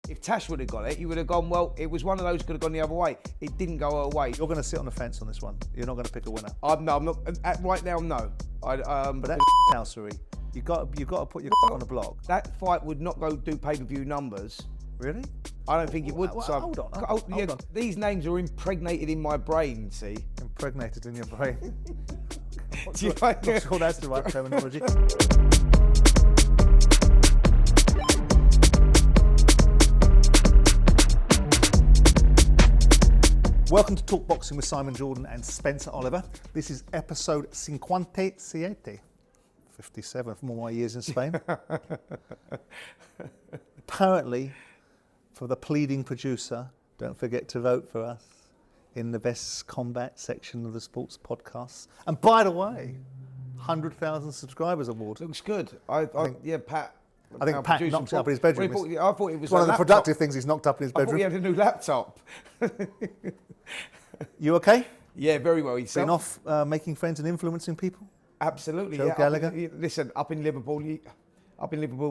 If Tash would have got it, you would have gone, well, it was one of those could have gone the other way. It didn't go her way. You're going to sit on the fence on this one. You're not going to pick a winner. I'm not. Right now, no. But that's housery. You got to put your on the block. That fight would not go do pay-per-view numbers. Really? I don't think it would. Well, So hold on. These names are impregnated in my brain, see? Impregnated in your brain. I'm Do you not sure that's the right terminology. Welcome to Talk Boxing with Simon Jordan and Spencer Oliver. This is episode 57. 57 from all my years in Spain. Apparently, for the pleading producer, don't forget to vote for us in the best combat section of the sports podcasts. And by the way, 100,000 subscribers award. Looks good. Pat. I think Pat knocked it up in his bedroom. I thought it was one of the productive things he's knocked up in his bedroom. I thought he had a new laptop. You okay? Yeah, very well. Yourself? Been off making friends and influencing people? Absolutely. Joe Gallagher? Listen, up in Liverpool,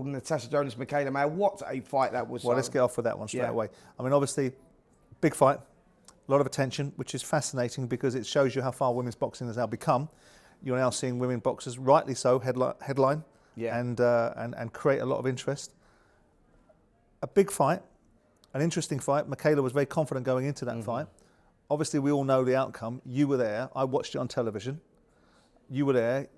Natasha, Jonas, Mikaela, man, what a fight that was. Well, let's get off with that one straight away. I mean, obviously, big fight, a lot of attention, which is fascinating because it shows you how far women's boxing has now become. You're now seeing women boxers, rightly so, headline. Yeah. And create a lot of interest. A big fight, an interesting fight. Mikaela was very confident going into that fight. Obviously, we all know the outcome. You were there. I watched it on television. You were there.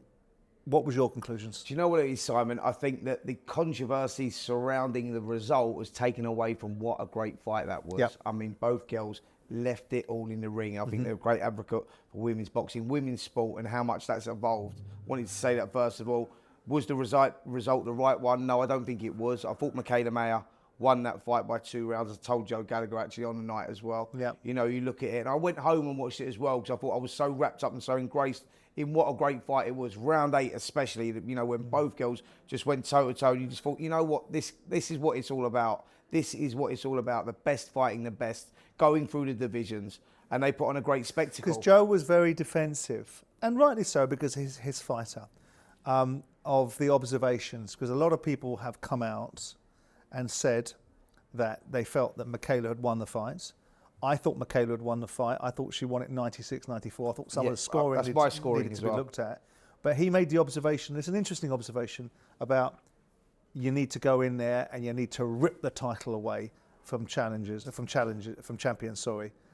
What was your conclusions? Do you know what it is, Simon? I think that the controversy surrounding the result was taken away from what a great fight that was. Yep. I mean, both girls left it all in the ring. I think they're a great advocate for women's boxing, women's sport, and how much that's evolved. Wanted to say that first of all. Was the result the right one? No, I don't think it was. I thought Mikaela Mayer won that fight by 2 rounds. I told Joe Gallagher actually on the night as well. Yep. You know, you look at it, and I went home and watched it as well because I thought I was so wrapped up and so engrossed in what a great fight it was. Round 8 especially, you know, when both girls just went toe-to-toe, you just thought, you know what, this is what it's all about. This is what it's all about, the best fighting the best, going through the divisions, and they put on a great spectacle. Because Joe was very defensive, and rightly so because he's his fighter, of the observations, because a lot of people have come out and said that they felt that Mikaela had won the fights. I thought Mikaela had won the fight. I thought she won it 96-94. I thought some of the scoring needed to be looked at. But he made the observation, it's an interesting observation, about you need to go in there and you need to rip the title away from champions,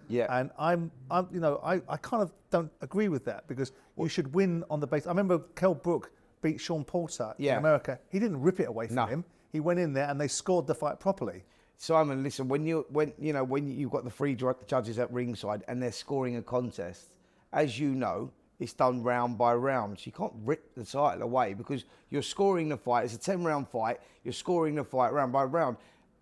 Yeah. And I kind of don't agree with that because you should win on the base. I remember Kell Brook beat Sean Porter in America. He didn't rip it away from him. He went in there and they scored the fight properly. Simon, listen, when you've got the 3 judges at ringside and they're scoring a contest, as you know, it's done round by round. So you can't rip the title away because you're scoring the fight. It's a 10-round fight. You're scoring the fight round by round.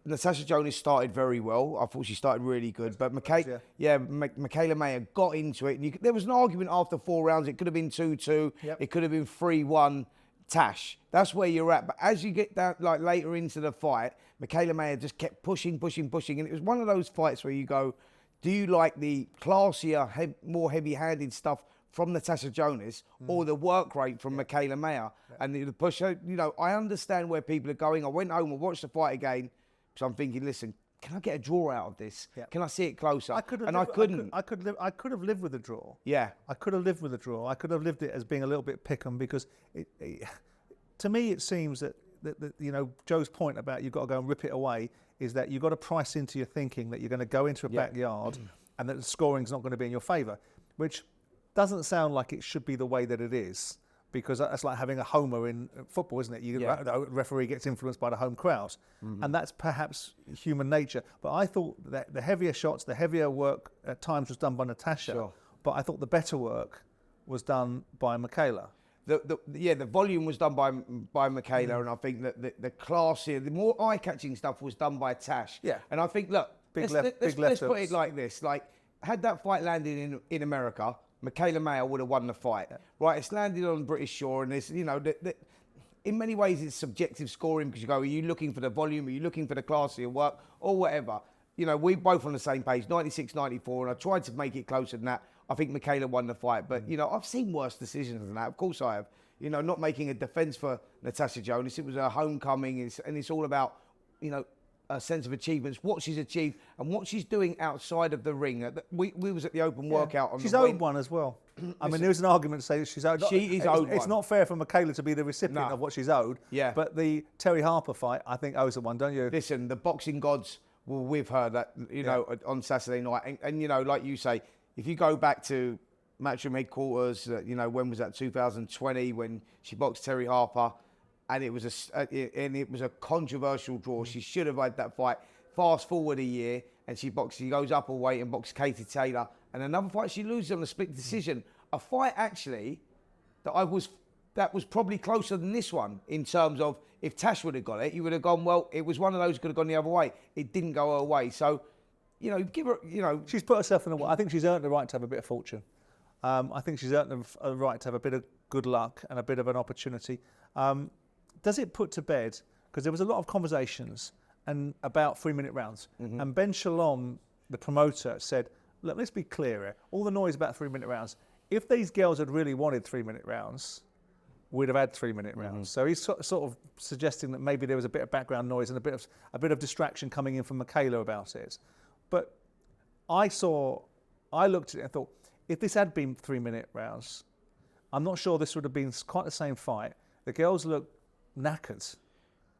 Natasha Jonas started very well. I thought she started really good. But Mikaela Mayer got into it. And there was an argument after 4 rounds. It could have been 2-2. Yep. It could have been 3-1 Tash. That's where you're at. But as you get down, like later into the fight, Mikaela Mayer just kept pushing. And it was one of those fights where you go, do you like the classier, more heavy-handed stuff from Natasha Jonas or the work rate from Mikaela Mayer? And the push, you know, I understand where people are going. I went home and watched the fight again. So I'm thinking, listen, can I get a draw out of this? Yeah. Can I see it closer? I couldn't. I could have lived with a draw. Yeah. I could have lived with a draw. I could have lived it as being a little bit pick'em because to me it seems that you know, Joe's point about you've got to go and rip it away is that you've got to price into your thinking that you're going to go into a backyard and that the scoring's not going to be in your favour, which doesn't sound like it should be the way that it is. Because that's like having a homer in football, isn't it? The referee gets influenced by the home crowd. And that's perhaps human nature. But I thought that the heavier shots, the heavier work at times was done by Natasha. Sure. But I thought the better work was done by Mikaela. The volume was done by Mikaela, and I think that the classier, the more eye-catching stuff was done by Tash. Yeah. And I think, look, let's put it like this. Like, had that fight landed in America, Mikaela Mayer would have won the fight. Yeah. Right, it's landed on British shore, and it's, you know, in many ways it's subjective scoring because you go, are you looking for the volume, are you looking for the classy work, or whatever. You know, we both on the same page, 96-94, and I tried to make it closer than that. I think Mikaela won the fight, but, you know, I've seen worse decisions than that. Of course I have. You know, not making a defence for Natasha Jonas. It was a homecoming, and it's all about, you know, a sense of achievements, what she's achieved, and what she's doing outside of the ring. We was at the open workout on she's the owed one as well. I mean, there's an argument to say that she's owed. She is owed one. It's not fair for Mikaela to be the recipient of what she's owed. Yeah. But the Terry Harper fight, I think, owes her one, don't you? Listen, the boxing gods were with her that on Saturday night, and like you say, if you go back to Matchroom headquarters, when was that? 2020 when she boxed Terry Harper, and it was a controversial draw. She should have had that fight. Fast forward a year, and she goes up a weight and boxes Katie Taylor, and another fight she loses on a split decision. A fight actually that was probably closer than this one in terms of if Tash would have got it, you would have gone, well, it was one of those could have gone the other way. It didn't go her way, so give her, she's put herself in a way. I think she's earned the right to have a bit of fortune. I think she's earned the right to have a bit of good luck and a bit of an opportunity. Does it put to bed, because there was a lot of conversations and about 3-minute rounds, and Ben Shalom, the promoter, said, look, let's be clear here. All the noise about 3-minute rounds. If these girls had really wanted 3-minute rounds, we'd have had 3-minute rounds. So he's sort of suggesting that maybe there was a bit of background noise and a bit of distraction coming in from Mikaela about it. But I looked at it and thought, if this had been 3-minute rounds, I'm not sure this would have been quite the same fight. The girls look knackered.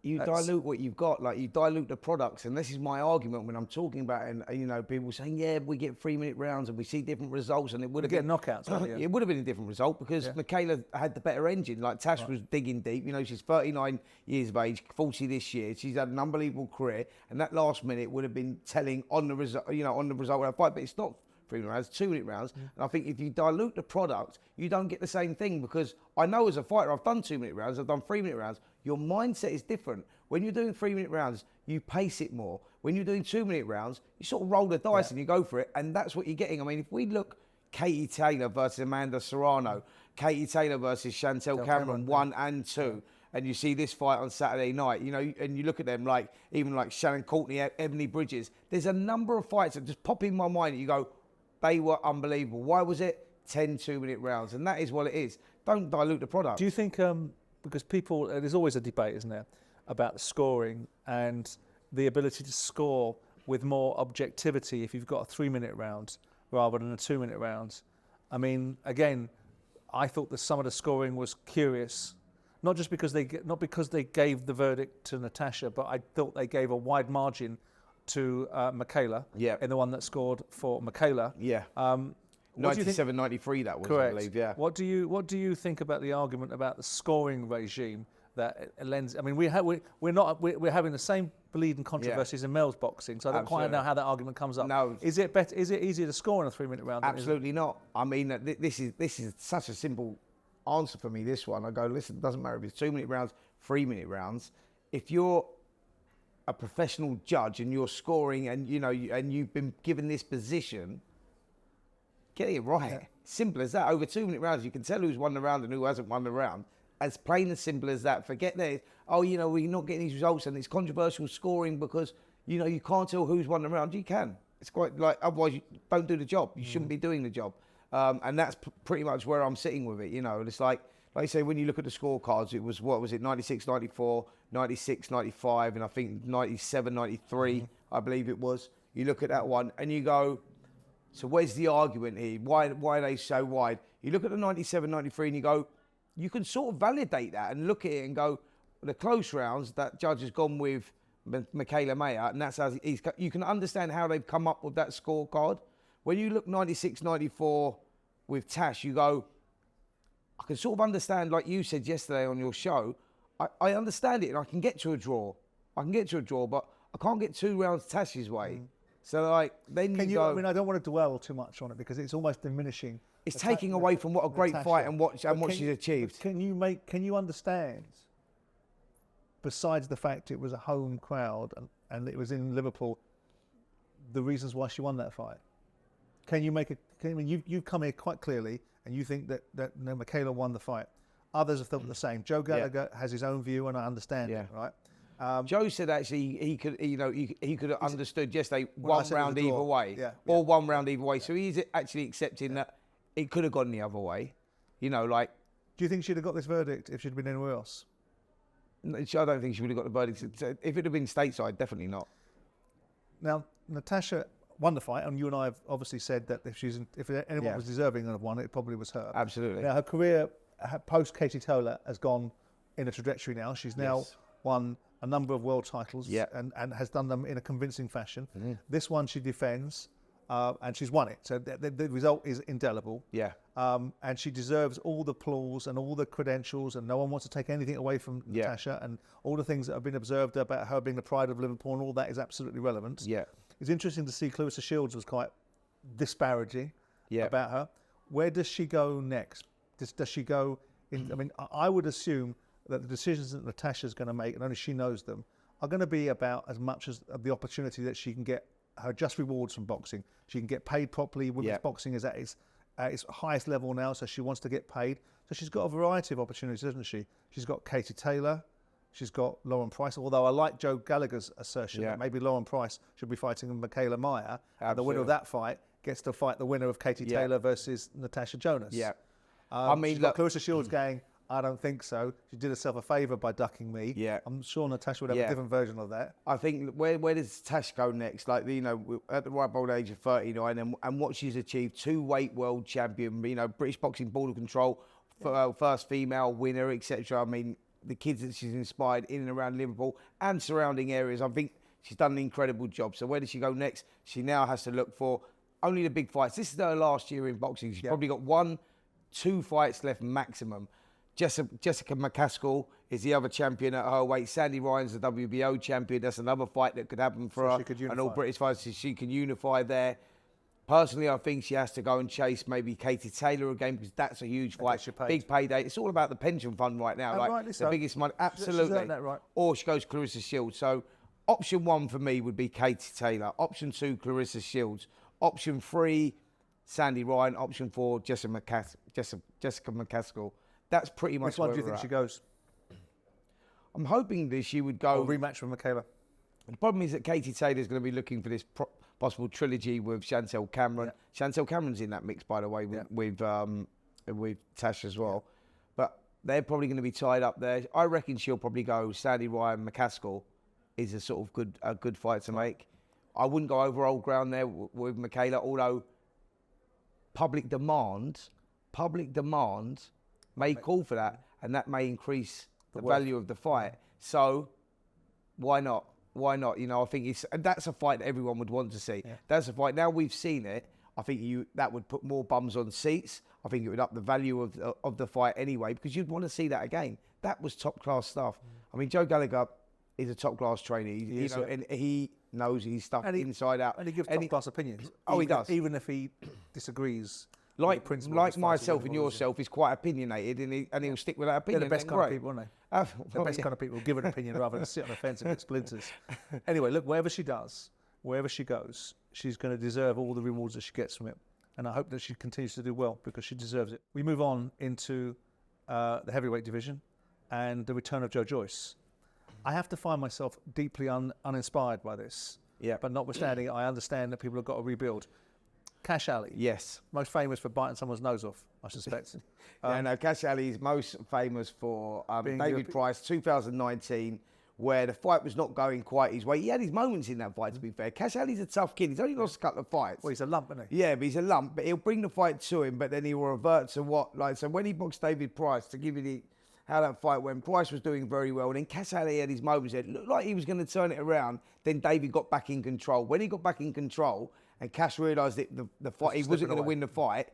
You dilute what you've got, like you dilute the products, and this is my argument when I'm talking about it. And people saying, yeah, we get 3-minute rounds and we see different results, and it would have been knockouts. It would have been a different result because Mikaela had the better engine. Like Tash was digging deep. She's 39 years of age, 40 this year. She's had an unbelievable career, and that last minute would have been telling on the result, on the result of that fight. But it's not 3-minute rounds, 2-minute rounds. And I think if you dilute the product, you don't get the same thing, because I know as a fighter, I've done 2-minute rounds, I've done 3-minute rounds. Your mindset is different. When you're doing 3-minute rounds, you pace it more. When you're doing 2-minute rounds, you sort of roll the dice and you go for it, and that's what you're getting. I mean, if we look Katie Taylor versus Amanda Serrano, Katie Taylor versus Chantel Cameron 1 and 2, and you see this fight on Saturday night, and you look at them like Shannon Courtney, Ebony Bridges. There's a number of fights that just pop in my mind and you go, they were unbelievable. Why was it 10 2-minute rounds? And that is what it is. Don't dilute the product. Do you think, because people, there's always a debate, isn't there, about scoring and the ability to score with more objectivity if you've got a 3-minute round rather than a 2-minute round. I mean, again, I thought that some of the scoring was curious, not because they gave the verdict to Natasha, but I thought they gave a wide margin to Mikaela in the one that scored for Mikaela. 97-93 that was, correct. I believe. Yeah. What do you think about the argument about the scoring regime that lends? I mean, we're having the same bleeding controversies in males boxing, so I don't quite know how that argument comes up. No. Is it easier to score in a 3-minute round? Absolutely not. I mean, this is such a simple answer for me. This one, I go, listen, it doesn't matter if it's 2-minute rounds, 3-minute rounds. If you're a professional judge and you're scoring, and you've been given this position, get it right. Yeah. Simple as that. Over 2-minute rounds, you can tell who's won the round and who hasn't won the round. As plain and simple as that. Forget that. We're not getting these results, and it's controversial scoring because you can't tell who's won the round. You can. It's quite like, otherwise you don't do the job. You shouldn't be doing the job. And that's pretty much where I'm sitting with it. It's like I say, when you look at the scorecards, it was, 96, 94, 96, 95, and I think 97, 93, I believe it was. You look at that one and you go, so where's the argument here? Why are they so wide? You look at the 97, 93 and you go, you can sort of validate that and look at it and go, the close rounds, that judge has gone with Mikaela Mayer, and that's how you can understand how they've come up with that scorecard. When you look 96, 94 with Tash, you go, I can sort of understand, like you said yesterday on your show, I understand it and I can get to a draw. But I can't get 2 rounds Tash's way. So then you go. I mean, I don't want to dwell too much on it because it's almost diminishing. It's taking away from what a great fight and what she's achieved. Can you understand, besides the fact it was a home crowd and it was in Liverpool, the reasons why she won that fight? You've come here quite clearly and you think that Mikaela won the fight. Others have thought the same. Joe Gallagher has his own view, and I understand it, right? Joe said actually he could have understood yesterday one round either way, or 1 round either way. So he's actually accepting that it could have gone the other way. Do you think she'd have got this verdict if she'd been anywhere else? I don't think she would have got the verdict. If it had been stateside, definitely not. Now, Natasha won the fight, and you and I have obviously said that if anyone was deserving of one, it probably was her. Absolutely. Now, her career post Katie Taylor has gone in a trajectory now. She's now won a number of world titles and has done them in a convincing fashion. This one she defends, and she's won it. So the result is indelible. Yeah. And she deserves all the applause and all the credentials, and no one wants to take anything away from Natasha, and all the things that have been observed about her being the pride of Liverpool, and all that is absolutely relevant. Yeah. It's interesting to see Clarissa Shields was quite disparaging about her. Where does she go next? Does she go in? I mean, I would assume that the decisions that Natasha's going to make, and only she knows them, are going to be about as much as the opportunity that she can get her just rewards from boxing. She can get paid properly. Women's boxing is at its highest level now, so she wants to get paid. So she's got a variety of opportunities, hasn't she? She's got Katie Taylor. She's got Lauren Price, although I like Joe Gallagher's assertion that maybe Lauren Price should be fighting Mikaela Meyer. And the winner of that fight gets to fight the winner of Katie Taylor versus Natasha Jonas. Yeah. I mean, look, Clarissa Shields going, I don't think so. She did herself a favour by ducking me. Yeah. I'm sure Natasha would have a different version of that. I think, where does Natasha go next? Like, you know, at the ripe old age of 39 and what she's achieved, 2-weight world champion, you know, British Boxing Board of Control, first female winner, etc. I mean, the kids that she's inspired in and around Liverpool and surrounding areas, I think she's done an incredible job. So where does she go next? She now has to look for only the big fights. This is her last year in boxing. She's probably got 1-2 fights left maximum. Jessica McCaskill is the other champion at her weight. Sandy Ryan's the WBO champion. That's another fight that could happen for her. And all British fights, she can unify there. Personally, I think she has to go and chase maybe Katie Taylor again, because that's a huge fight, big payday. It's all about the pension fund right now, like the biggest money. Absolutely. She's that right. Or she goes Clarissa Shields. So option 1 for me would be Katie Taylor. Option 2, Clarissa Shields. Option 3, Sandy Ryan. Option 4, Jessica McCaskill. That's pretty much. Which one do you think she goes? I'm hoping that she would go. Or rematch with Mikaela. The problem is that Katie Taylor's going to be looking for this possible trilogy with Chantel Cameron. Chantel Cameron's in that mix, by the way, with Tash as well. But they're probably going to be tied up there. I reckon she'll probably go Sandy Ryan. McCaskill is a sort of good fight to make. I wouldn't go over old ground there with Mikaela, although public demand may call for that, and that may increase the value of the fight. So why not? Why not? You know, I think and that's a fight that everyone would want to see. Yeah. That's a fight. Now we've seen it. I think that would put more bums on seats. I think it would up the value of the fight anyway, because you'd want to see that again. That was top class stuff. I mean, Joe Gallagher is a top class trainer. And he knows his stuff inside out. And he gives top class opinions. He does. Even if he disagrees. Like myself and yourself, is quite opinionated, and he'll stick with that opinion. They're the best kind of people, aren't they? The best kind of people who give an opinion rather than sit on the fence and get splinters. Anyway, look, wherever she goes, she's going to deserve all the rewards that she gets from it. And I hope that she continues to do well, because she deserves it. We move on into the heavyweight division and the return of Joyce. I have to find myself deeply uninspired by this. Yeah. But notwithstanding, I understand that people have got to rebuild. Kash Ali. Yes. Most famous for biting someone's nose off, I suspect. Kash Ali is most famous for David Price, 2019, where the fight was not going quite his way. He had his moments in that fight, to be fair. Kash Ali's a tough kid. He's only lost a couple of fights. Well, he's a lump, isn't he? Yeah, but he's a lump. But he'll bring the fight to him, but then he will revert to what? So when he boxed David Price, to give you how that fight went, Price was doing very well. And then Kash Ali had his moments. It looked like he was going to turn it around. Then David got back in control. When he got back in control, and Kash realised that the fight, he wasn't going to win the fight,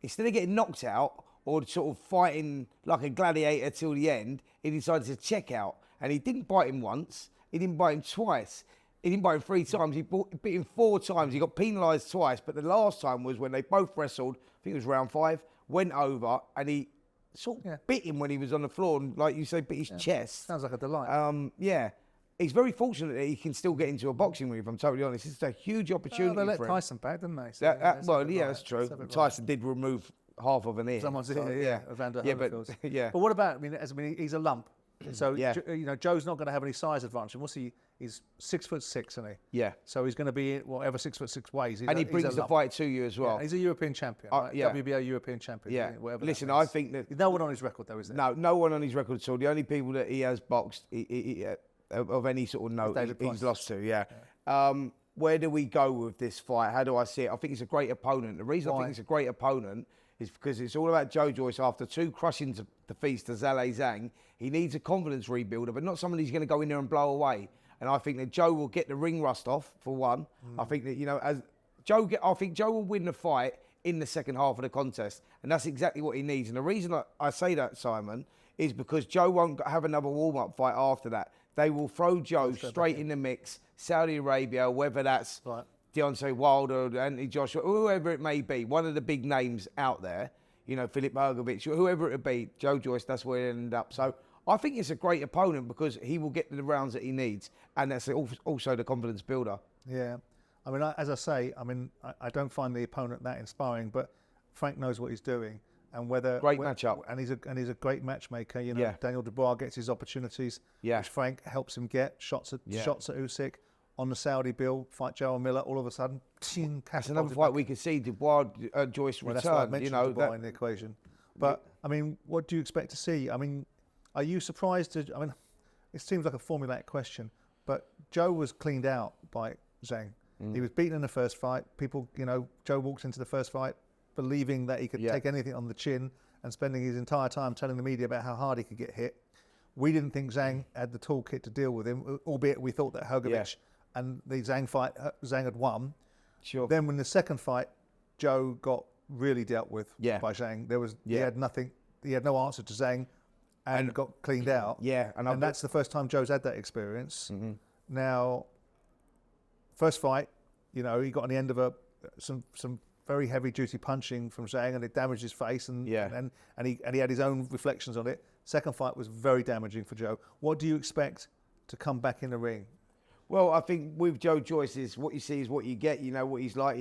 instead of getting knocked out or sort of fighting like a gladiator till the end, he decided to check out. And he didn't bite him once, he didn't bite him twice, he didn't bite him 3 times, he bit him 4 times, he got penalised twice, but the last time was when they both wrestled, I think it was round 5, went over, and he sort of bit him when he was on the floor, and like you say, bit his chest. Sounds like a delight. Yeah. He's very fortunate that he can still get into a boxing ring, if I'm totally honest. It's a huge opportunity they let for him. Tyson back, didn't they? So that's true. Tyson did remove half of an ear. Someone's ear, Evander Holyfield's. But yeah. But what about, I mean, he's a lump. So you know, Joe's not going to have any size advantage. What's he? He's 6'6", isn't he? Yeah. So he's going to be whatever 6'6" weighs. And he brings the fight to you as well. Yeah, he's a European champion. Right? Yeah. WBO European champion. Yeah. Whatever. Listen, I think that no one on his record though, is there? No, no one on his record at all. The only people that he has boxed of any sort of note, he's lost to. Yeah. Where do we go with this fight? How do I see it? I think he's a great opponent. The reason I think he's a great opponent is because it's all about Joyce. After 2 crushing defeats to Zhale Zhang, he needs a confidence rebuilder, but not someone who's going to go in there and blow away. And I think that Joe will get the ring rust off, for one. I think that, you know, I think Joe will win the fight in the second half of the contest. And that's exactly what he needs. And the reason I say that, Simon, is because Joe won't have another warm-up fight after that. They will throw Joe straight in the mix, Saudi Arabia, whether that's Deontay Wilder, Anthony Joshua, whoever it may be, one of the big names out there, you know, Filip Hrgović, whoever it be, Joyce, that's where it ended up. So I think it's a great opponent because he will get the rounds that he needs, and that's also the confidence builder. Yeah. I mean, as I say, I mean, I don't find the opponent that inspiring, but Frank knows what he's doing. And great matchup, and he's a great matchmaker. You know, Daniel Dubois gets his opportunities, which Frank helps him get shots at Usyk on the Saudi bill. Fight Joe Miller, all of a sudden, that's another fight we could see Dubois Joyce return. That's why I mentioned Dubois in the equation. But I mean, what do you expect to see? I mean, are you surprised? I mean, it seems like a formulaic question, but Joe was cleaned out by Zhang. He was beaten in the first fight. People, you know, Joe walks into the first fight believing that he could take anything on the chin and spending his entire time telling the media about how hard he could get hit. We didn't think Zhang had the toolkit to deal with him, albeit we thought that Hrgović and the Zhang fight, Zhang had won. Sure. Then when the second fight, Joe got really dealt with by Zhang. He had nothing, he had no answer to Zhang and got cleaned out. Yeah. And that's the first time Joe's had that experience. Now, first fight, you know, he got on the end of some very heavy duty punching from Zhang, and it damaged his face, and he had his own reflections on it. Second fight was very damaging for Joe. What do you expect to come back in the ring? Well, I think with Joyce, is what you see is what you get. You know what he's like.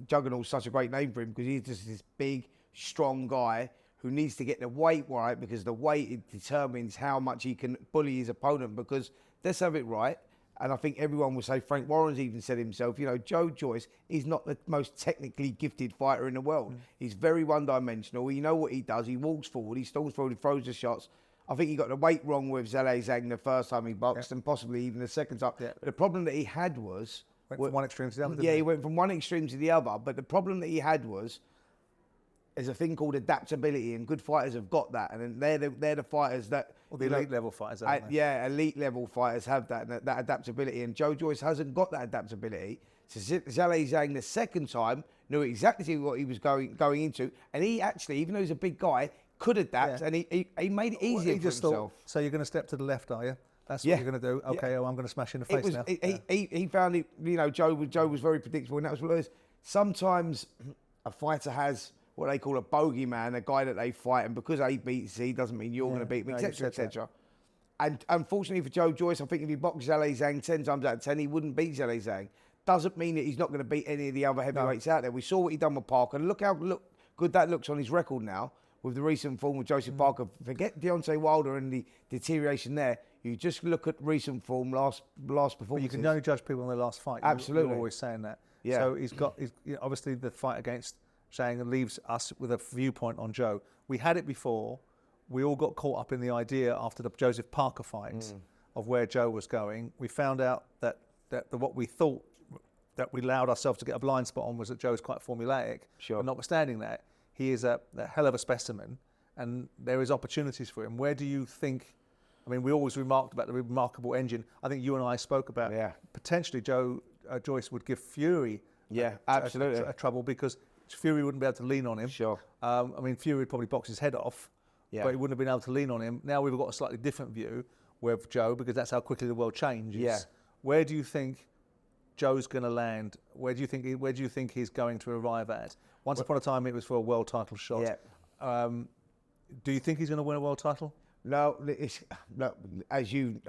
Juggernaut's such a great name for him because he's just this big, strong guy who needs to get the weight right, because the weight determines how much he can bully his opponent. Because let's have it right. And I think everyone will say, Frank Warren's even said himself, you know, Joyce is not the most technically gifted fighter in the world. He's very one-dimensional. You know what he does. He walks forward, he stalls forward, he throws the shots. I think he got the weight wrong with Zhale Zhang the first time he boxed, and possibly even the second time. But the problem that he had was... Went from one extreme to the other, he went from one extreme to the other. But the problem that he had was, there's a thing called adaptability, and good fighters have got that. And they're the fighters that... Well, the elite level fighters, aren't they? Yeah, elite level fighters have that adaptability, and Joyce hasn't got that adaptability. So Zhale Zhang the second time knew exactly what he was going into, and he actually, even though he's a big guy, could adapt, and he made it easier for himself. So you're going to step to the left, are you? That's what you're going to do. Okay, I'm going to smash in the face now. He found it. You know, Joe was very predictable, and that was what it is. Sometimes a fighter has what they call a bogeyman, a guy that they fight, and because he beats he doesn't mean you're going to beat him, etc., etc. And unfortunately for Joyce, I think if he boxed Zhale Zhang 10 times out of 10, he wouldn't beat Zhale Zhang. Doesn't mean that he's not going to beat any of the other heavyweights out there. We saw what he done with Parker, and look how good that looks on his record now with the recent form with Joseph Parker. Forget Deontay Wilder and the deterioration there. You just look at recent form, last performances. But you can only judge people on their last fight. Absolutely. You're always saying that. Yeah. So he's got, obviously the fight against Zhang leaves us with a viewpoint on Joe. We had it before. We all got caught up in the idea after the Joseph Parker fight of where Joe was going. We found out that what we thought that we allowed ourselves to get a blind spot on was that Joe's quite formulaic. Sure. But notwithstanding that, he is a hell of a specimen, and there is opportunities for him. Where do you think? I mean, we always remarked about the remarkable engine. I think you and I spoke about potentially Joyce would give Fury absolutely a trouble, because Fury wouldn't be able to lean on him. Sure. I mean, Fury would probably box his head off, but he wouldn't have been able to lean on him. Now we've got a slightly different view with Joe, because that's how quickly the world changes. Yeah. Where do you think Joe's going to land? Where do you think he's going to arrive at? Once upon a time, it was for a world title shot. Yeah. Do you think he's going to win a world title? No, as you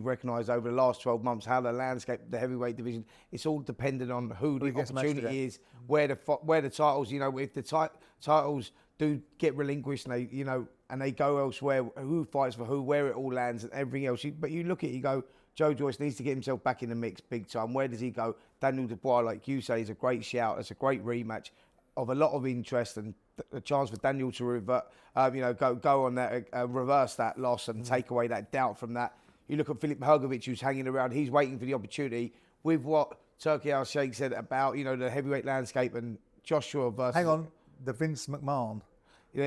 recognised over the last 12 months, how the landscape, the heavyweight division, it's all dependent on who the opportunity is, where the titles. You know, if the titles do get relinquished and they, you know, and they go elsewhere, who fights for who, where it all lands and everything else. But you look at it, you go, Joe Joyce needs to get himself back in the mix big time. Where does he go? Daniel Dubois, like you say, is a great shout. It's a great rematch of a lot of interest and a chance for Daniel to revert, go on that, reverse that loss and take away that doubt from that. You look at Filip Hrgovic, who's hanging around. He's waiting for the opportunity with what Turki Al-Sheikh said about, you know, the heavyweight landscape and Joshua versus... Hang on, the Vince McMahon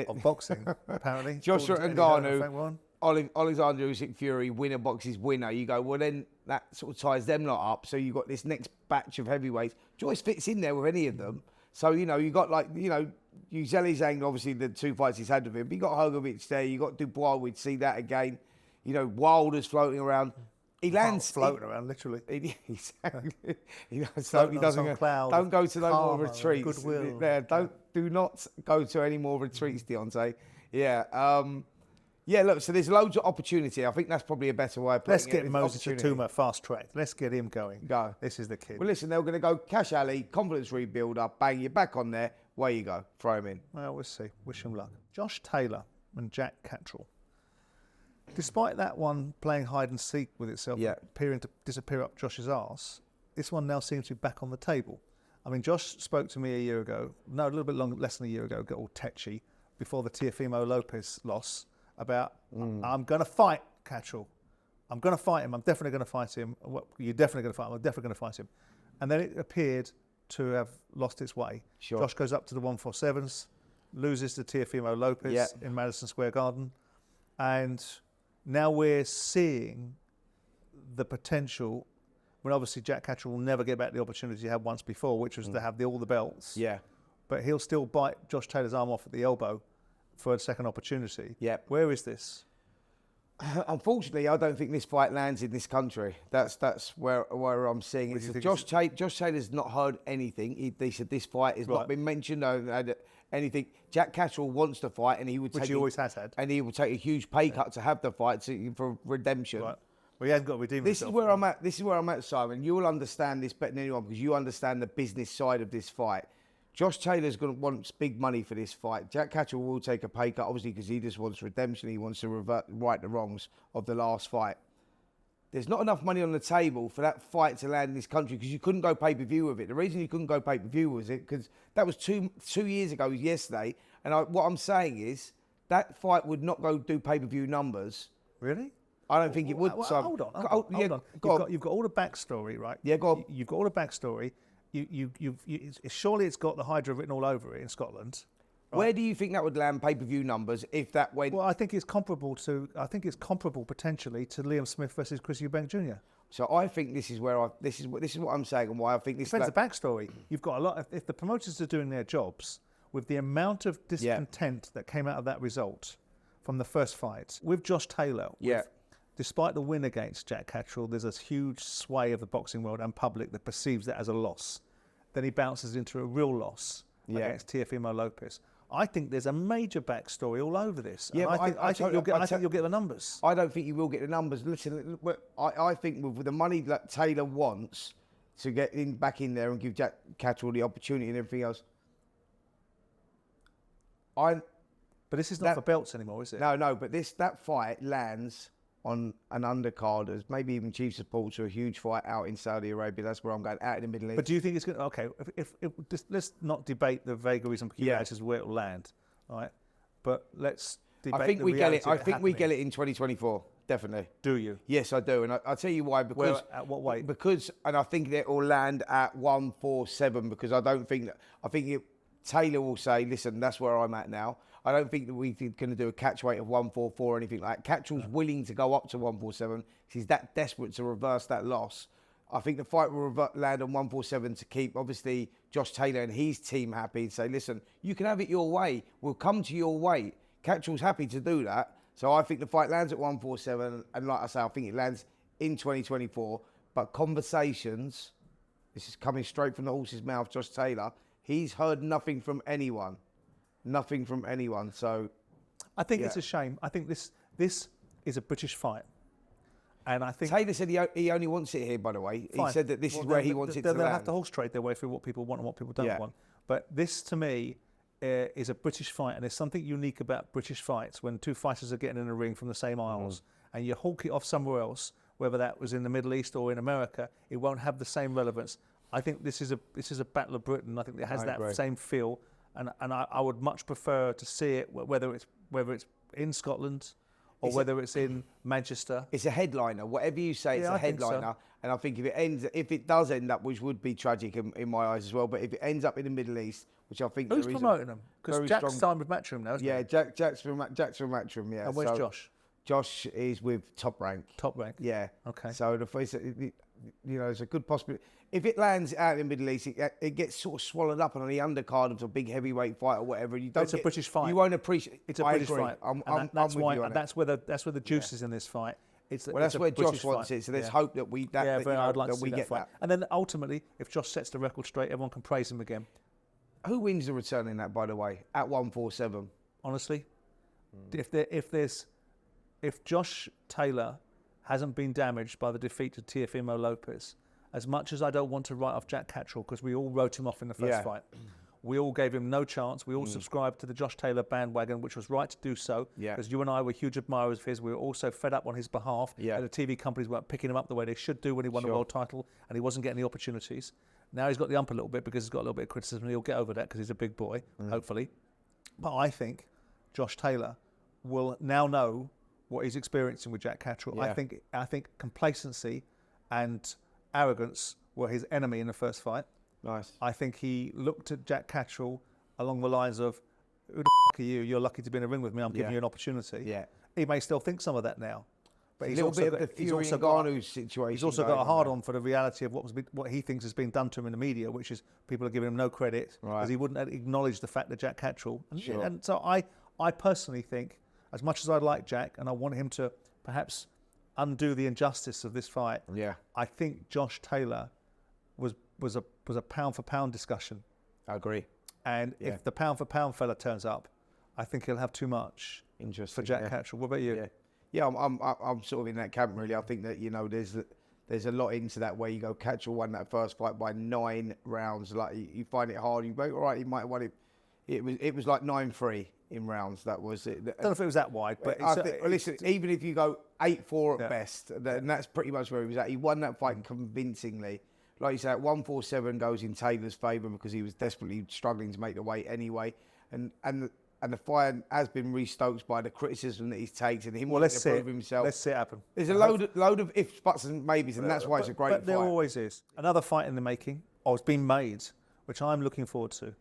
of boxing, apparently. Joshua Ngannou, Alexander Usyk Fury, winner boxes winner. You go, well, then that sort of ties them lot up. So you've got this next batch of heavyweights. Joyce fits in there with any of them. So, you know, you got like, you know, Uzeli Zhang, obviously the 2 fights he's had with him. But you got Hrgovic there. You got Dubois. We'd see that again. You know, Wilder's floating around. He lands floating around, literally. Exactly. He doesn't. Cloud, don't go to no more retreats. Goodwill. Do not go to any more retreats, Deontay. Yeah. Yeah. Look. So there's loads of opportunity. I think that's probably a better way of putting it. Let's get Moses Tatuma fast tracked. Let's get him going. Go. This is the kid. Well, listen. They're going to go Kash Ali, confidence rebuilder. Bang, you're back on there. Away you go. Throw him in. Well, we'll see. Wish him luck. Josh Taylor and Jack Catterall. Despite that one playing hide and seek with itself, appearing to disappear up Josh's arse, this one now seems to be back on the table. I mean, Josh spoke to me a year ago, no, a little bit less than a year ago, got all tetchy, before the Teofimo Lopez loss, about, I'm going to fight Catterall. I'm going to fight him. I'm definitely going to fight him. You're definitely going to fight him. I'm definitely going to fight him. And then it appeared to have lost its way. Sure. Josh goes up to the 147s, loses to Teofimo Lopez in Madison Square Garden, and... now we're seeing the potential, when obviously Jack Catterall will never get back the opportunity he had once before, which was to have all the belts. Yeah. But he'll still bite Josh Taylor's arm off at the elbow for a second opportunity. Yeah. Where is this? Unfortunately, I don't think this fight lands in this country. That's where I'm seeing it. Josh Taylor's not heard anything. He said this fight has not been mentioned. Anything. Jack Catterall wants to fight, and he would Which he always has had. And he would take a huge pay cut to have the fight for redemption. Right. Well, he hasn't got to redeem himself. This is where I'm at, Simon. You will understand this better than anyone because you understand the business side of this fight. Josh Taylor's going to want big money for this fight. Jack Catterall will take a pay cut, obviously, because he just wants redemption. He wants to right the wrongs of the last fight. There's not enough money on the table for that fight to land in this country because you couldn't go pay-per-view with it. The reason you couldn't go pay-per-view was it because that was two years ago, yesterday. And what I'm saying is that fight would not go do pay-per-view numbers. Really? I don't think it would. Well, hold on. You've got all the backstory, right? Yeah, go on. You've got all the backstory. Surely it's got the Hydra written all over it in Scotland. Right? Where do you think that would land pay-per-view numbers if that went? Well, I think it's comparable potentially to Liam-Smith versus Chris Eubank Jr. So I think this is what I'm saying and why I think this. Depends the backstory. You've got a lot. If the promoters are doing their jobs with the amount of discontent that came out of that result from the first fight with Josh Taylor. Despite the win against Jack Catterall, there's a huge sway of the boxing world and public that perceives that as a loss. Then he bounces into a real loss against Teofimo Lopez. I think there's a major backstory all over this. Yeah, I think you'll get the numbers. I don't think you will get the numbers. Listen, I think with the money that Taylor wants to get back in there and give Jack Catterall the opportunity and everything else. But this is not for belts anymore, is it? No. But that fight lands on an undercard as maybe even chief support to a huge fight out in Saudi Arabia. That's where I'm going, out in the Middle East. But do you think it's going to... Okay, let's not debate the vagaries and peculiarities of where it will land, all right? But let's debate I think we get it in 2024, definitely. Do you? Yes, I do. And I'll tell you why. Because at what weight? Because, and I think it will land at 147 because I think Taylor will say, listen, that's where I'm at now. I don't think that we're going to do a catch weight of 144 or anything like that. Catterall's willing to go up to 147 because he's that desperate to reverse that loss. I think the fight will land on 147 to keep, obviously, Josh Taylor and his team happy and say, listen, you can have it your way. We'll come to your weight. Catterall's happy to do that. So I think the fight lands at 147. And like I say, I think it lands in 2024. But conversations, this is coming straight from the horse's mouth, Josh Taylor, he's heard nothing from anyone. Nothing from anyone. So I think it's a shame. I think this is a British fight. And I think Taylor said he only wants it here, by the way. Fine. He said that this is where he wants it to land. They'll have to horse trade their way through what people want and what people don't want. But this, to me, is a British fight, and there's something unique about British fights when two fighters are getting in a ring from the same aisles, and you hawk it off somewhere else, whether that was in the Middle East or in America, it won't have the same relevance. I think this is a Battle of Britain. I think it has that same feel, and I would much prefer to see it whether it's in Scotland or whether it's in Manchester. It's a headliner. Whatever you say, it's a headliner. So. And I think if it does end up, which would be tragic in my eyes as well, but if it ends up in the Middle East, which I think who's promoting them? Because Jack's signed with Matchroom now, isn't he? Jack's from Matchroom. Yeah. And where's Josh? Josh is with Top Rank. Top Rank. Yeah. Okay. So there's a good possibility. If it lands out in the Middle East, it gets sort of swallowed up on the undercard of a big heavyweight fight or whatever. You don't. It's a British fight. You won't appreciate. It's a British fight. That's why. That's where the juice is in this fight. That's where Josh wants it. So let's hope that we get that. And then ultimately, if Josh sets the record straight, everyone can praise him again. Who wins the return in that, by the way, at 147? Honestly, if Josh Taylor hasn't been damaged by the defeat to Teofimo Lopez, as much as I don't want to write off Jack Catterall because we all wrote him off in the first fight, we all gave him no chance. We all subscribed to the Josh Taylor bandwagon, which was right to do so, because you and I were huge admirers of his. We were also fed up on his behalf that the TV companies weren't picking him up the way they should do when he won a world title, and he wasn't getting the opportunities. Now he's got the ump a little bit because he's got a little bit of criticism, and he'll get over that because he's a big boy, hopefully. But I think Josh Taylor will now know what he's experiencing with Jack Catterall. I think complacency and arrogance were his enemy in the first fight. Nice. I think he looked at Jack Catterall along the lines of, who the f*** are you? You're lucky to be in a ring with me. I'm giving you an opportunity. Yeah. He may still think some of that now. But he's also got situation. He's also got a hard-on for the reality of what he thinks has been done to him in the media, which is people are giving him no credit because he wouldn't acknowledge the fact that Jack Catterall. And so I personally think, as much as I'd like Jack and I want him to perhaps undo the injustice of this fight, I think Josh Taylor was a pound-for-pound discussion. I agree. And if the pound-for-pound fella turns up, I think he'll have too much for Jack Catterall. What about you? Yeah, I'm sort of in that camp really. I think that there's a lot into that where you go Catterall won that first fight by 9 rounds. Like you find it hard. You go all right. He might have won it. It was like 9-3 in rounds. That was it. I don't know if it was that wide, but listen, even if you go 8-4 at best, then that's pretty much where he was at. He won that fight convincingly. Like you said, 147 goes in Taylor's favour because he was desperately struggling to make the weight anyway, and the fight has been restoked by the criticism that he's taken and him wanting to prove himself. Let's see it happen. There's a load of ifs, buts, and maybes, and that's why it's a great fight. But there always is. Another fight in the making, or it's been made, which I'm looking forward to,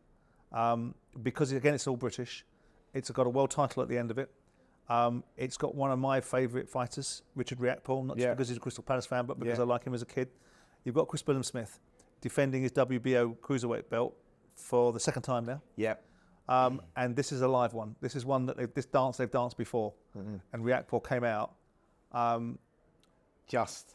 because again it's all British. It's got a world title at the end of it. It's got one of my favourite fighters, Richard Riakporhe, not just because he's a Crystal Palace fan, but because I like him as a kid. You've got Chris Billam-Smith defending his WBO cruiserweight belt for the second time now. Yeah. And this is a live one. This is one that they've danced before, and Riakporhe came out. Just,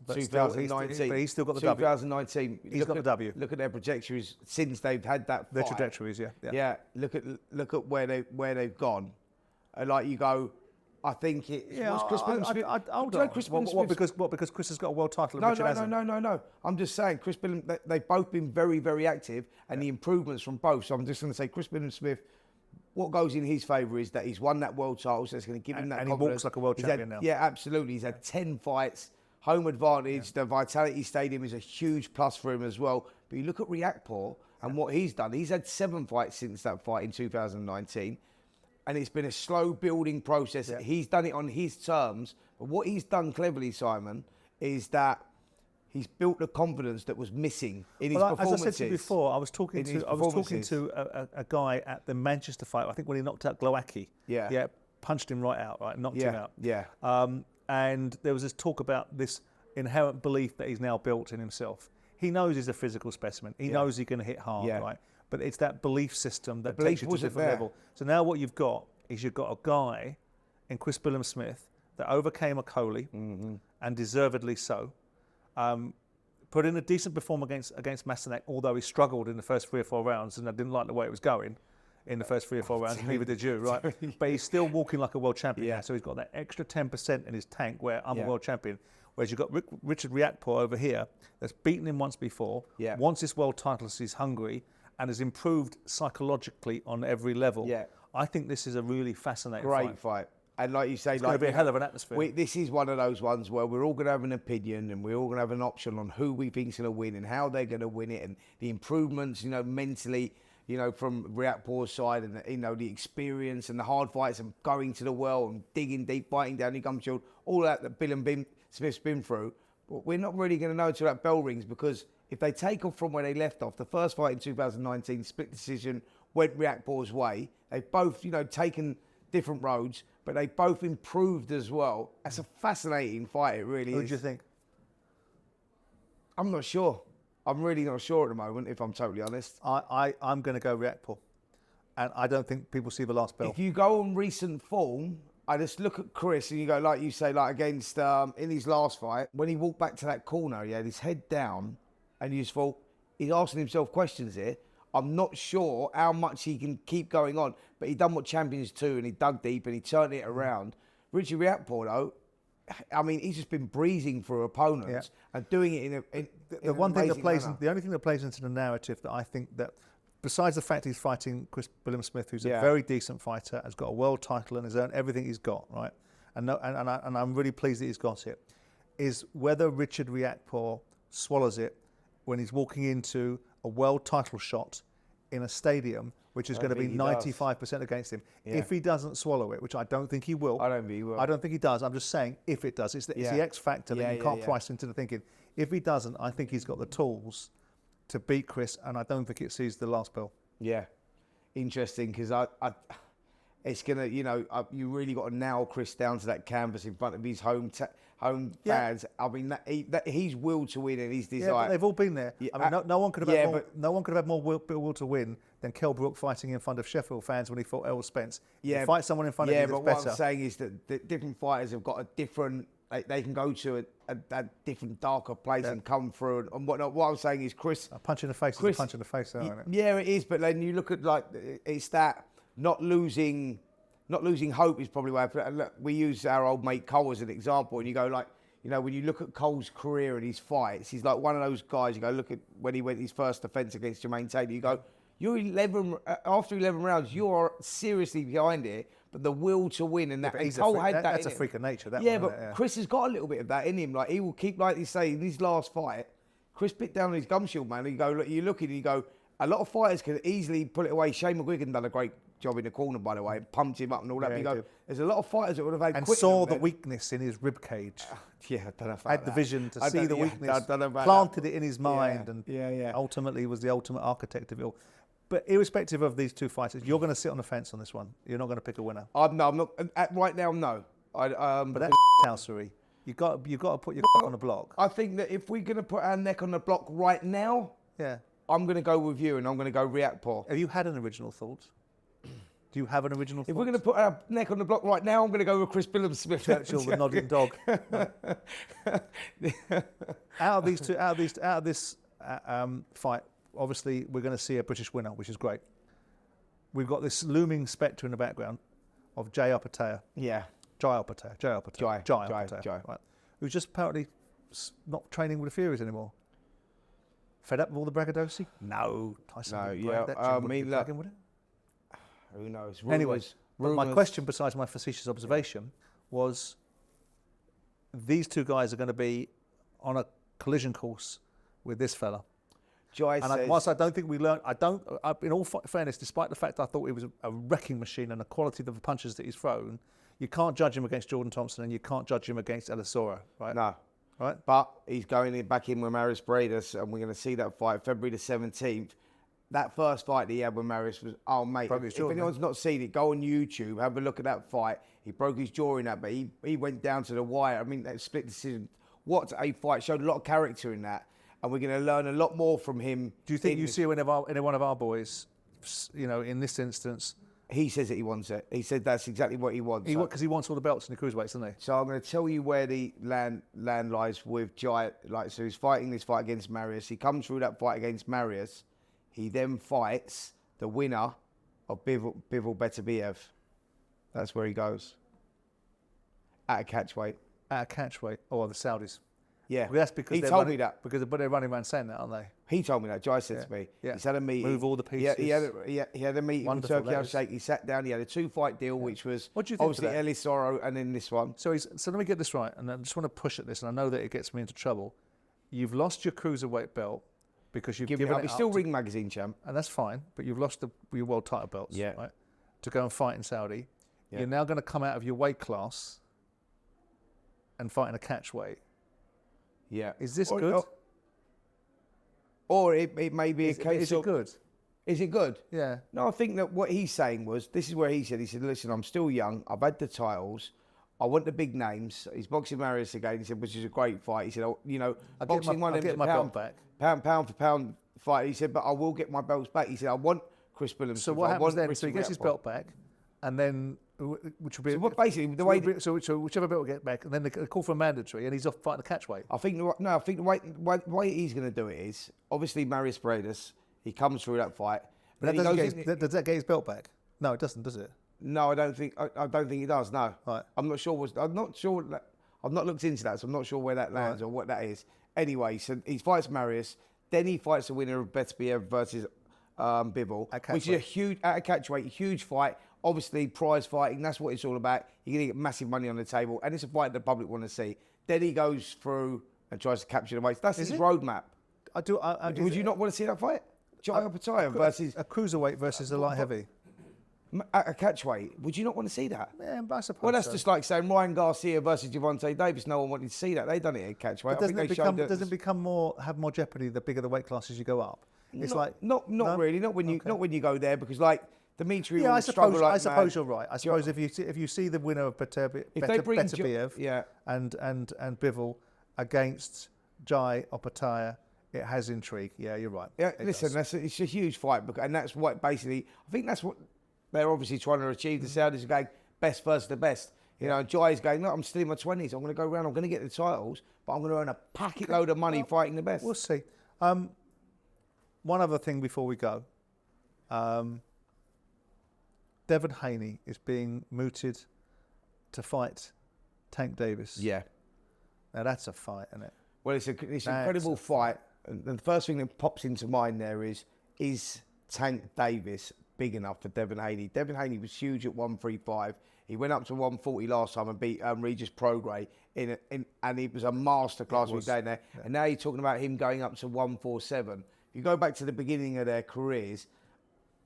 but 2019. He's still got the 2019. He's got the W. Look at their trajectories since they've had that fight. Their trajectories, yeah. Look at where they've gone, and like you go. I think it was Chris Billam-Smith. Because Chris has got a world title and Richard hasn't? No. I'm just saying, Chris Billam, they've both been very, very active, and the improvements from both. So I'm just going to say, Chris Billam-Smith, what goes in his favour is that he's won that world title, so it's going to give him that confidence. And he walks like a world champion now. Yeah, absolutely. He's had 10 fights, home advantage. The Vitality Stadium is a huge plus for him as well. But you look at Riakporhe and what he's done. He's had 7 fights since that fight in 2019. And it's been a slow building process. Yeah. He's done it on his terms. But what he's done cleverly, Simon, is that he's built the confidence that was missing in his performances. As I said to you before, I was talking to a guy at the Manchester fight, I think when he knocked out Glowacki. Yeah, punched him right out, knocked him out. Yeah. And there was this talk about this inherent belief that he's now built in himself. He knows he's a physical specimen. He knows he can hit hard, right? But it's that belief system that takes you to a different level. So now what you've got is you've got a guy in Chris Billam-Smith that overcame a Coley, and deservedly so. Put in a decent performance against Masanek, although he struggled in the first 3 or 4 rounds, and I didn't like the way it was going in the first 3 or 4 rounds. Neither did you, right? But he's still walking like a world champion. Yeah. So he's got that extra 10% in his tank where I'm a world champion. Whereas you've got Richard Riakporhe over here that's beaten him once before, wants this world title, so he's hungry, and has improved psychologically on every level. Yeah. I think this is a really fascinating Great fight. And like you say, it's going to be a hell of an atmosphere. This is one of those ones where we're all going to have an opinion and we're all going to have an option on who we think's going to win and how they're going to win it and the improvements, mentally, from Riakporhe's side and, the experience and the hard fights and going to the well and digging deep, fighting down the gum shield, all that Billam-Smith's been through. But we're not really going to know until that bell rings, because if they take off from where they left off, the first fight in 2019, split decision, went Riakporhe's way. They've both, taken different roads, but they both improved as well. That's a fascinating fight, it really is. Who do you think? I'm not sure. I'm really not sure at the moment, if I'm totally honest. I'm going to go Riakporhe. And I don't think people see the last bell. If you go on recent form, I just look at Chris and you go, like you say, like against, in his last fight, when he walked back to that corner, he had his head down and you just thought, he's asking himself questions here. I'm not sure how much he can keep going on, but he done what champions do and he dug deep and he turned it around. Richie Riakporhe, though, I mean, he's just been breezing through opponents and doing it in the one thing that plays, the only thing that plays into the narrative that I think that, besides the fact he's fighting Chris Billam-Smith, who's a very decent fighter, has got a world title and has earned everything he's got, right? And I'm really pleased that he's got it. Is whether Richard Riakporhe swallows it when he's walking into a world title shot in a stadium, which is going to be 95% against him. Yeah. If he doesn't swallow it, which I don't think he will. I don't think he will. I don't think he does. I'm just saying, if it does, it's the X factor that you can't price into the thinking. If he doesn't, I think he's got the tools to beat Chris, and I don't think it sees the last bell. Yeah, interesting, because it's gonna, you really got to nail Chris down to that canvas in front of his home fans. I mean, he's will to win and his desire. Yeah, but they've all been there. I mean, no one could have had more will to win than Kell Brook fighting in front of Sheffield fans when he fought Errol Spence. You fight someone in front of you that's better. Yeah, but what I'm saying is that the different fighters have got a different. They can go to a different, darker place and come through and whatnot. What I'm saying is, Chris. A punch in the face is a punch in the face, isn't it? Yeah, it is. But then you look at it's that not losing hope is probably why. Look, we use our old mate Cole as an example, and you go when you look at Cole's career and his fights, he's like one of those guys. You go look at when he went his first defence against Jermaine Taylor. You go, you're 11 after 11 rounds, you are seriously behind it. But the will to win and that, and Cole had that. That's a freak of nature. Chris has got a little bit of that in him. Like he will keep, like you say, in his last fight, Chris bit down on his gum shield, man. And you go, look, you look at it, you go, a lot of fighters can easily pull it away. Shane McGuigan done a great job in the corner, by the way, and pumped him up and all that. Yeah, you go, there's a lot of fighters that would have had and saw the weakness in his rib cage. I don't know about had the vision to see the weakness, I don't know about planted it in his mind, and yeah. ultimately was the ultimate architect of it all. But irrespective of these two fighters, you're going to sit on the fence on this one. You're not going to pick a winner. I'm not. Right now, no. But that's housery. You got to put your on the block. I think that if we're going to put our neck on the block right now, I'm going to go with you, and I'm going to go Riakporhe. Have you had an original thought? Do you have an original thought? If we're going to put our neck on the block right now, I'm going to go with Chris Billam-Smith. Churchill, the nodding dog. Out of this fight, obviously, we're going to see a British winner, which is great. We've got this looming spectre in the background of Jayapatea. Yeah. Jayapatea. Right. Who's just apparently not training with the Furies anymore. Fed up with all the braggadocio? No. Tyson would it? Who knows? Anyways, my question, besides my facetious observation, was these two guys are going to be on a collision course with this fella. Joyce and whilst I don't think we learned, in all fairness, despite the fact I thought he was a wrecking machine and the quality of the punches that he's thrown, you can't judge him against Jordan Thompson and you can't judge him against Chisora, right? No. Right? But he's going back in with Marius Bredas, and we're going to see that fight February the 17th. That first fight that he had with Marius was, oh, mate, if anyone's not seen it, go on YouTube, have a look at that fight. He broke his jaw in that, but he went down to the wire. I mean, that split decision. What a fight. Showed a lot of character in that. And we're going to learn a lot more from him. Do you think you see any one of our boys, in this instance? He says that he wants it. He said that's exactly what he wants. Because he wants all the belts in the cruiserweights, doesn't he? So I'm going to tell you where the land lies with Jai. So he's fighting this fight against Marius. He comes through that fight against Marius. He then fights the winner of Bivol Beterbiev. That's where he goes. At a catchweight. At a catchweight. Oh, the Saudis. Yeah. Well, that's because he they're told running, me that. because they're running around saying that, aren't they? He told me that. Joyce said to me. Yeah. He's had a meeting. Move all the pieces. He had a meeting Wonderful, with Turkey Al Sheikh. He sat down. He had a 2-fight deal, which was What do you think obviously of that? Ellis Sorrow and then this one. So let me get this right, and I just want to push at this, and I know that it gets me into trouble. You've lost your cruiserweight belt because you've given it up. He's still Ring Magazine champ. And that's fine, but you've lost your world title belts, right? To go and fight in Saudi. Yeah. You're now going to come out of your weight class and fight in a catch weight. Yeah. Is this good? Or it may be a case of... Is it good? Is it good? Yeah. No, I think that what he's saying was, this is where he said, listen, I'm still young. I've had the titles. I want the big names. He's boxing Marius again. He said, which is a great fight. He said, boxing one of them belt back. Pound for pound fight. He said, but I will get my belts back. He said, I want Chris Billam-Smith. So what happens then? So he gets his belt back, and then which will be basically the way. So whichever belt will get back, and then they call for a mandatory, and he's off fighting the catch weight. I think the way he's going to do it is obviously Marius Paredes. He comes through that fight. But does that get his belt back? No, it doesn't, does it? No, I don't think he does. No, right. I'm not sure. I've not looked into that, so I'm not sure where that lands or what that is. Anyway, so he fights Marius, then he fights the winner of Beterbiev versus Bivol, which is a huge at a catch weight, huge fight. Obviously, prize fighting. That's what it's all about. You're gonna get massive money on the table, and it's a fight the public want to see. Then he goes through and tries to capture the weights. That's his roadmap. Would you not want to see that fight? Jai Opetaia versus a cruiserweight versus a light heavy. At a catch weight, would you not want to see that? Yeah, I suppose. Well, that's just like saying Ryan Garcia versus Gervonta Davis. No one wanted to see that. They've done it at catch weight. Doesn't it become have more jeopardy the bigger the weight classes you go up? It's not really. Not when you go there, because like Dimitri. Yeah, I suppose you're right. I suppose if you see the winner of Beterbiev and Bivol against Jai Opetaia, it has intrigue. Yeah, you're right. Yeah, listen, it's a huge fight, and that's what basically I think that's what they're obviously trying to achieve. The Saudis are going best versus the best. You know, Jai's going, look, I'm still in my 20s. I'm going to go around. I'm going to get the titles, but I'm going to earn a packet load of money fighting the best. We'll see. One other thing before we go. Devin Haney is being mooted to fight Tank Davis. Yeah. Now that's a fight, isn't it? Well, it's an incredible fight. And the first thing that pops into mind there is Tank Davis big enough for Devin Haney? Devin Haney was huge at 135. He went up to 140 last time and beat Regis Prograis and he was a masterclass when he was down there. Yeah. And now you're talking about him going up to 147. If you go back to the beginning of their careers,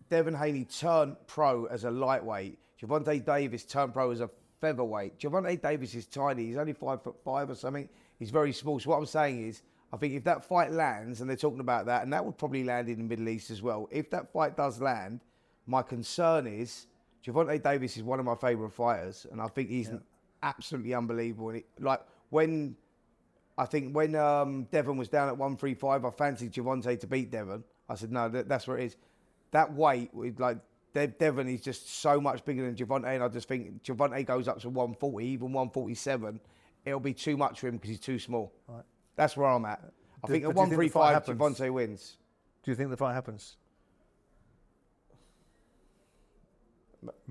Devin Haney turned pro as a lightweight. Gervonta Davis turned pro as a featherweight. Gervonta Davis is tiny. He's only 5'5" or something. He's very small. So what I'm saying is, I think if that fight lands, and they're talking about that, and that would probably land in the Middle East as well. If that fight does land, my concern is Gervonta Davis is one of my favourite fighters, and I think he's absolutely unbelievable. And when Devon was down at 135, I fancied Gervonta to beat Devon. I said, no, that's where it is. That weight, Devon is just so much bigger than Gervonta, and I just think Gervonta goes up to 140, even 147. It'll be too much for him because he's too small. Right. That's where I'm at. I think at 135, Gervonta wins. Do you think the fight happens?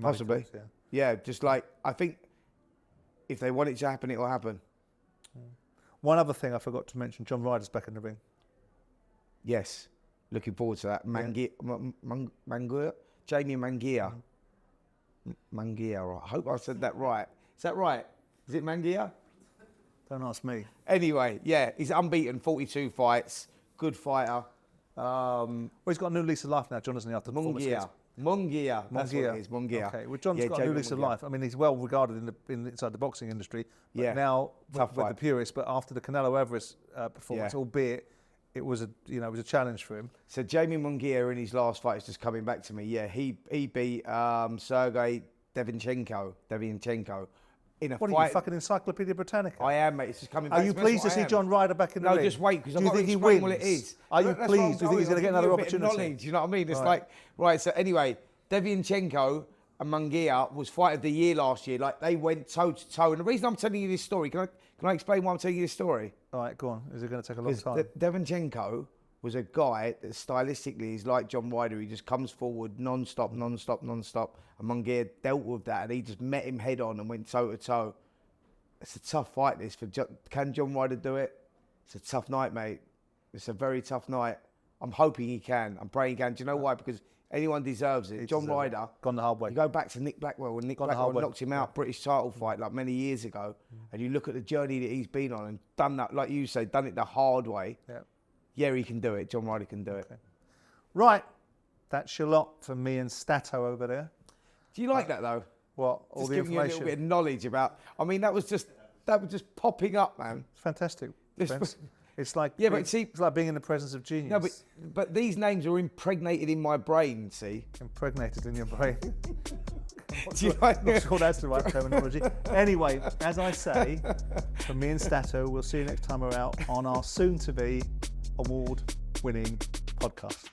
Possibly. Yeah, just like, I think if they want it to happen, it will happen. One other thing I forgot to mention, John Ryder's back in the ring. Yes. Looking forward to that. Jamie Mangia. Mangia. I hope I said that right. Is that right? Is it Mangia? Don't ask me. Anyway, yeah, he's unbeaten, 42 fights, good fighter. Well, he's got a new lease of life now, John, hasn't he? After Munguia. That's what it is, Munguia. Okay, well, John's got a new lease of life. I mean, he's well regarded inside the boxing industry. But now with the purists, but after the Canelo Alvarez performance, albeit it was a challenge for him. So Jamie Munguia in his last fight is just coming back to me. Yeah, he beat Sergey Devinchenko. In a fight. Are you fucking Encyclopedia Britannica? I am, mate. It's just coming back. Are you pleased to see John Ryder back in the ring? No, just wait, because I'm not think he wins? What it is. Are you pleased? Do you think he's going to get another opportunity? Knowledge, you know what I mean? It's right. So anyway, Devinchenko and Munguia was fight of the year last year. Like, they went toe to toe. And the reason I'm telling you this story, can I explain why I'm telling you this story? All right, go on. Is it going to take a long time? Devinchenko was a guy that stylistically is like John Ryder. He just comes forward non-stop. And Munguia dealt with that, and he just met him head on and went toe to toe. It's a tough fight, this. Can John Ryder do it? It's a tough night, mate. It's a very tough night. I'm hoping he can. I'm praying he can. Do you know why? Because anyone deserves it. John Ryder. Gone the hard way. You go back to Nick Blackwell when Nick Blackwell knocked him out, British title fight like many years ago, and you look at the journey that he's been on and done that, like you say, done it the hard way. Yeah, he can do it. John Ryder can do it. Right. That's your lot for me and Stato over there. Do you like that though? What? All Just the giving you a information. little bit of knowledge about. I mean, that was just popping up, man. It's fantastic. It's like but see, it's like being in the presence of genius. No, but these names are impregnated in my brain. See, impregnated in your brain. Do you like Not sure that's the right terminology. Anyway, as I say, from me and Stato, we'll see you next time we're out on our soon-to-be award-winning podcast.